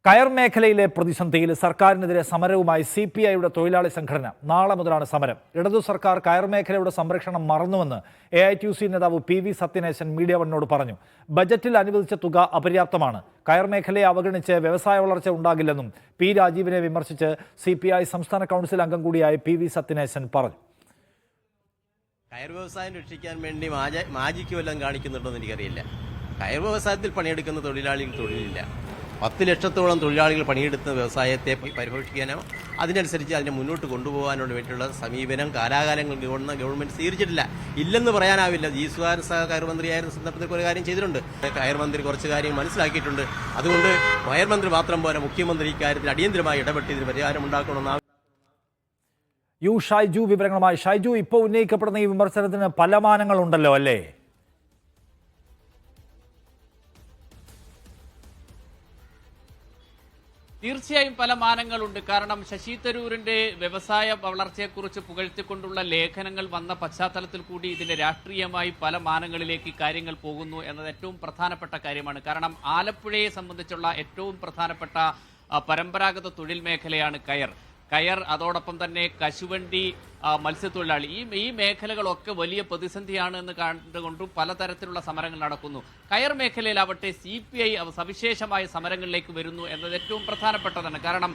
കയർ മേഖലയിലെ പ്രതിസന്ധിയിൽ സർക്കാരിനെതിരെ സമരവുമായി CPIയുടെ തൊഴിലാളി സംഘടന നാളെ മുതലാണ് സമരം. ഇടതു സർക്കാർ കയർ മേഖലയുടെ സംരക്ഷണം മറന്നുവെന്ന് AITUC നേതാവ് PV സത്യനേശൻ മീഡിയ വണ്ണിനോട് പറഞ്ഞു. ബജറ്റിൽ അനുവദിച്ച തുക അപര്യാപ്തമാണ്. കയർ മേഖലയെ അവഗണിച്ച് വ്യവസായ വളർച്ച ഉണ്ടാകില്ലെന്നും P രാജീവിനെ വിമർശിച്ച് CPI സംസ്ഥാന കൗൺസിൽ അംഗം കൂടിയായ PV സത്യനേശൻ പറഞ്ഞു. കയർ വ്യവസായം രക്ഷിക്കാൻ വേണ്ടി മാജിക്ക് വല്ലതും കാണിക്കുന്നുണ്ടോ എന്ന് എനിക്കറിയില്ല. കയർ വ്യവസായത്തിൽ പണിയെടുക്കുന്ന തൊഴിലാളികൾ തൊഴിലില്ല. 10 ലക്ഷത്തോളം തൊഴിലാളികൾ പണിയെടുത്ത വ്യവസായത്തെ പരിപോഷിക്കാനോ അതിനനുസരിച്ച് അതിനെ മുന്നോട്ട് കൊണ്ടുപോകാനോ വേണ്ടിയുള്ള സമീപനം കാലാകാലങ്ങൾ ഗവൺമെന്റ് സ്വീകരിച്ചിട്ടില്ല. ഇല്ലെന്ന് പറയാനാവില്ല. കയർ മന്ത്രിയായിരുന്ന സന്ദർഭത്തിൽ ഒരു കാര്യം ചെയ്തിട്ടുണ്ട്. കയർ മന്ത്രി കുറച്ച് കാര്യങ്ങൾ മനസ്സിലാക്കിയിട്ടുണ്ട്. അതുകൊണ്ട് കയർ മന്ത്രി മാത്രം പോലെ മുഖ്യമന്ത്രി ഇക്കാര്യത്തിൽ അടിയന്തരമായി ഇടപെട്ട് ഇതിന് പരിഹാരം ഉണ്ടാക്കണമെന്ന് ഷൈജു വിവരങ്ങളുമായി. ഷൈജു, ഇപ്പോൾ ഉന്നയിക്കപ്പെടുന്ന ഈ വിമർശനത്തിന് പല മാനങ്ങളുണ്ടല്ലോ അല്ലേ? തീർച്ചയായും പല മാനങ്ങളുണ്ട്. കാരണം ശശി തരൂരിന്റെ വ്യവസായ വളർച്ചയെക്കുറിച്ച് പുകഴ്ത്തിക്കൊണ്ടുള്ള ലേഖനങ്ങൾ വന്ന പശ്ചാത്തലത്തിൽ കൂടി ഇതിന്റെ രാഷ്ട്രീയമായി പല മാനങ്ങളിലേക്ക് കാര്യങ്ങൾ പോകുന്നു എന്നത് ഏറ്റവും പ്രധാനപ്പെട്ട കാര്യമാണ്. കാരണം ആലപ്പുഴയെ സംബന്ധിച്ചുള്ള ഏറ്റവും പ്രധാനപ്പെട്ട പരമ്പരാഗത തൊഴിൽ മേഖലയാണ് കയർ. അതോടൊപ്പം തന്നെ കശുവണ്ടി, മത്സ്യത്തൊഴിലാളി, ഈ മേഖലകളൊക്കെ വലിയ പ്രതിസന്ധിയാണ് എന്ന് കണ്ടുകൊണ്ടും പലതരത്തിലുള്ള സമരങ്ങൾ നടക്കുന്നു. കയർ മേഖലയിലാവട്ടെ CPI സവിശേഷമായ സമരങ്ങളിലേക്ക് വരുന്നു എന്നത് ഏറ്റവും പ്രധാനപ്പെട്ടതാണ്. കാരണം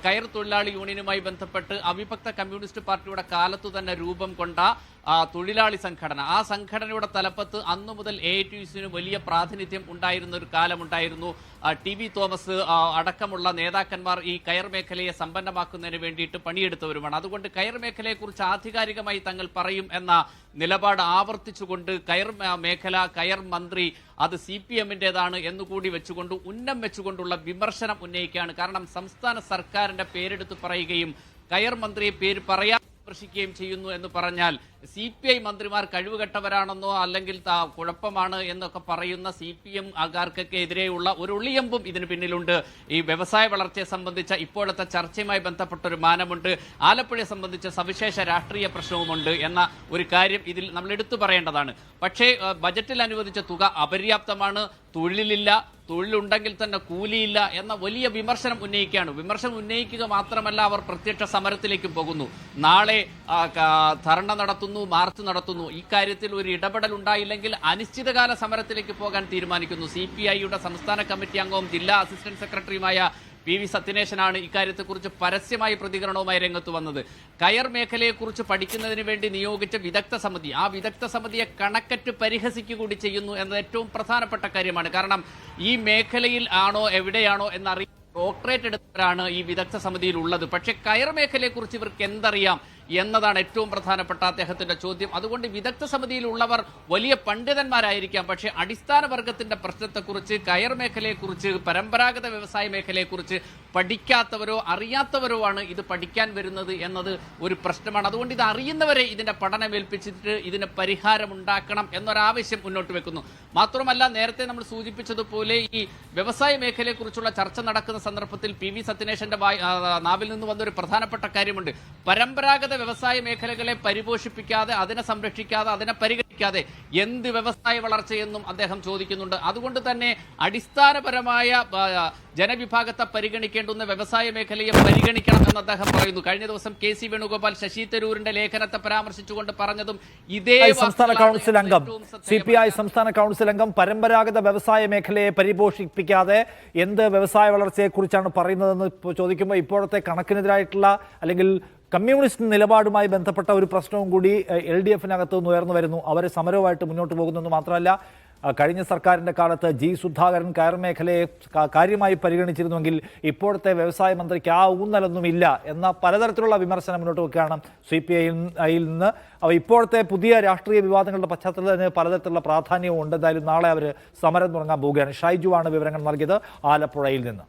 കയർ തൊഴിലാളി യൂണിയനുമായി ബന്ധപ്പെട്ട് അവിഭക്ത കമ്മ്യൂണിസ്റ്റ് പാർട്ടിയുടെ കാലത്തു തന്നെ രൂപം കൊണ്ട തൊഴിലാളി സംഘടന, ആ സംഘടനയുടെ തലപ്പത്ത് അന്നു മുതൽ AITUC വലിയ പ്രാതിനിധ്യം ഉണ്ടായിരുന്ന ഒരു കാലമുണ്ടായിരുന്നു. TB തോമസ് അടക്കമുള്ള നേതാക്കന്മാർ ഈ കയർ മേഖലയെ സമ്പന്നമാക്കുന്നതിന് വേണ്ടിയിട്ട് പണിയെടുത്തവരുമാണ്. അതുകൊണ്ട് കയർ മേഖലയെക്കുറിച്ച് ആധികാരികമായി തങ്ങൾ പറയും എന്ന നിലപാട് ആവർത്തിച്ചുകൊണ്ട് കയർ മന്ത്രി അത് CPM-ന്റേതാണ് എന്നുകൂടി വെച്ചുകൊണ്ട് വെച്ചുകൊണ്ടുള്ള വിമർശനം ഉന്നയിക്കുകയാണ്. കാരണം സംസ്ഥാന സർക്കാരിന്റെ പേരെടുത്ത് പറയുകയും കയർ മന്ത്രിയെ പേര് പറയാൻ വിമർശിക്കുകയും ചെയ്യുന്നു എന്ന് പറഞ്ഞാൽ CPI മന്ത്രിമാർ കഴിവുകെട്ടവരാണെന്നോ അല്ലെങ്കിൽ കുഴപ്പമാണ് എന്നൊക്കെ പറയുന്ന CPM ആൾക്കാർക്കൊക്കെ എതിരെയുള്ള ഒരു ഒളിയമ്പും ഇതിന് പിന്നിലുണ്ട്. ഈ വ്യവസായ വളർച്ചയെ സംബന്ധിച്ച ഇപ്പോഴത്തെ ചർച്ചയുമായി ബന്ധപ്പെട്ട ഒരു മാനമുണ്ട്. ആലപ്പുഴയെ സംബന്ധിച്ച സവിശേഷ രാഷ്ട്രീയ പ്രശ്നവുമുണ്ട് എന്ന ഒരു കാര്യം ഇതിൽ നമ്മൾ എടുത്തു പറയേണ്ടതാണ്. പക്ഷേ ബജറ്റിൽ അനുവദിച്ച തുക അപര്യാപ്തമാണ്. തൊഴിലുണ്ടെങ്കിൽ തന്നെ കൂലിയില്ല എന്ന വലിയ വിമർശനം ഉന്നയിക്കുകയാണ്. വിമർശനം ഉന്നയിക്കുക മാത്രമല്ല, അവർ പ്രത്യക്ഷ സമരത്തിലേക്ക് പോകുന്നു. നാളെ ധർണ നടത്തുന്നു, മാർച്ച് നടത്തുന്നു. ഇക്കാര്യത്തിൽ ഒരു ഇടപെടൽ ഉണ്ടായില്ലെങ്കിൽ അനിശ്ചിതകാല സമരത്തിലേക്ക് പോകാൻ തീരുമാനിക്കുന്നു. CPIയുടെ സംസ്ഥാന കമ്മിറ്റി അംഗവും ജില്ലാ അസിസ്റ്റന്റ് സെക്രട്ടറിയുമായ PV സത്യനേശനാണ് ഇക്കാര്യത്തെക്കുറിച്ച് പരസ്യമായി പ്രതികരണവുമായി രംഗത്ത് വന്നത്. കയർ മേഖലയെക്കുറിച്ച് പഠിക്കുന്നതിന് വേണ്ടി നിയോഗിച്ച വിദഗ്ധ സമിതി, ആ വിദഗ്ധ സമിതിയെ കണക്കറ്റ് പരിഹസിക്കുകൂടി ചെയ്യുന്നു എന്നത് ഏറ്റവും പ്രധാനപ്പെട്ട കാര്യമാണ്. കാരണം ഈ മേഖലയിൽ ആണോ എവിടെയാണോ എന്നറിയാൻ ഡോക്ടറേറ്റ് എടുത്തവരാണ് ഈ വിദഗ്ധ സമിതിയിൽ ഉള്ളത്. പക്ഷേ കയർ മേഖലയെക്കുറിച്ച് ഇവർക്ക് എന്തറിയാം എന്നതാണ് ഏറ്റവും പ്രധാനപ്പെട്ട അദ്ദേഹത്തിന്റെ ചോദ്യം. അതുകൊണ്ട് വിദഗ്ധ സമിതിയിലുള്ളവർ വലിയ പണ്ഡിതന്മാരായിരിക്കാം, പക്ഷേ അടിസ്ഥാന വർഗത്തിന്റെ പ്രശ്നത്തെക്കുറിച്ച്, കയർ മേഖലയെക്കുറിച്ച്, പരമ്പരാഗത വ്യവസായ മേഖലയെക്കുറിച്ച് പഠിക്കാത്തവരോ അറിയാത്തവരോ ആണ് ഇത് പഠിക്കാൻ വരുന്നത് എന്നത് ഒരു പ്രശ്നമാണ്. അതുകൊണ്ട് ഇത് അറിയുന്നവരെ ഇതിന്റെ പഠനമേൽപ്പിച്ചിട്ട് ഇതിന് പരിഹാരമുണ്ടാക്കണം എന്നൊരാവശ്യം മുന്നോട്ട് വെക്കുന്നു. മാത്രമല്ല, നേരത്തെ നമ്മൾ സൂചിപ്പിച്ചതുപോലെ ഈ വ്യവസായ മേഖലയെക്കുറിച്ചുള്ള ചർച്ച നടക്കുന്ന സന്ദർഭത്തിൽ PV സത്യനേശന്റെ നാവിൽ നിന്ന് വന്നൊരു പ്രധാനപ്പെട്ട കാര്യമുണ്ട്. പരമ്പരാഗത വ്യവസായ മേഖലകളെ പരിപോഷിപ്പിക്കാതെ, അതിനെ സംരക്ഷിക്കാതെ, അതിനെ പരിഗണിക്കാതെ എന്ത് വ്യവസായ വളർച്ചയെന്നും അദ്ദേഹം ചോദിക്കുന്നുണ്ട്. അതുകൊണ്ട് തന്നെ അടിസ്ഥാനപരമായ ജനവിഭാഗത്തെ പരിഗണിക്കേണ്ടുന്ന വ്യവസായ മേഖലയെ പരിഗണിക്കണം എന്ന് അദ്ദേഹം പറയുന്നു. കഴിഞ്ഞ ദിവസം KC വേണുഗോപാൽ ശശി തരൂരിന്റെ ലേഖനത്തെ പരാമർശിച്ചുകൊണ്ട് പറഞ്ഞതും ഇതേ. സംസ്ഥാന കൗൺസിൽ അംഗം, CPI സംസ്ഥാന കൗൺസിൽ അംഗം പരമ്പരാഗത വ്യവസായ മേഖലയെ പരിപോഷിപ്പിക്കാതെ എന്ത് വ്യവസായ വളർച്ചയെക്കുറിച്ചാണ് പറയുന്നതെന്ന് ചോദിക്കുമ്പോൾ ഇപ്പോഴത്തെ കണക്കിനെതിരായിട്ടുള്ള അല്ലെങ്കിൽ കമ്മ്യൂണിസ്റ്റ് നിലപാടുമായി ബന്ധപ്പെട്ട ഒരു പ്രശ്നവും കൂടി LDF-നകത്ത് നിന്ന് ഉയർന്നു വരുന്നു. അവർ സമരവുമായിട്ട് മുന്നോട്ട് പോകുന്നെന്ന് മാത്രമല്ല, കഴിഞ്ഞ സർക്കാരിൻ്റെ കാലത്ത് G. സുധാകരൻ കയർ മേഖലയെ കാര്യമായി പരിഗണിച്ചിരുന്നുവെങ്കിൽ ഇപ്പോഴത്തെ വ്യവസായ മന്ത്രിക്ക് ആ ഊന്നലൊന്നുമില്ല എന്ന പലതരത്തിലുള്ള വിമർശനം മുന്നോട്ട് വെക്കുകയാണ് CPIയിൽ നിന്ന്. ഇപ്പോഴത്തെ പുതിയ രാഷ്ട്രീയ വിവാദങ്ങളുടെ പശ്ചാത്തലത്തിന് പലതരത്തിലുള്ള പ്രാധാന്യവും ഉണ്ട്. എന്തായാലും നാളെ അവർ സമരം തുടങ്ങാൻ പോവുകയാണ്. ഷൈജു ആണ് വിവരങ്ങൾ നൽകിയത് ആലപ്പുഴയിൽ നിന്ന്.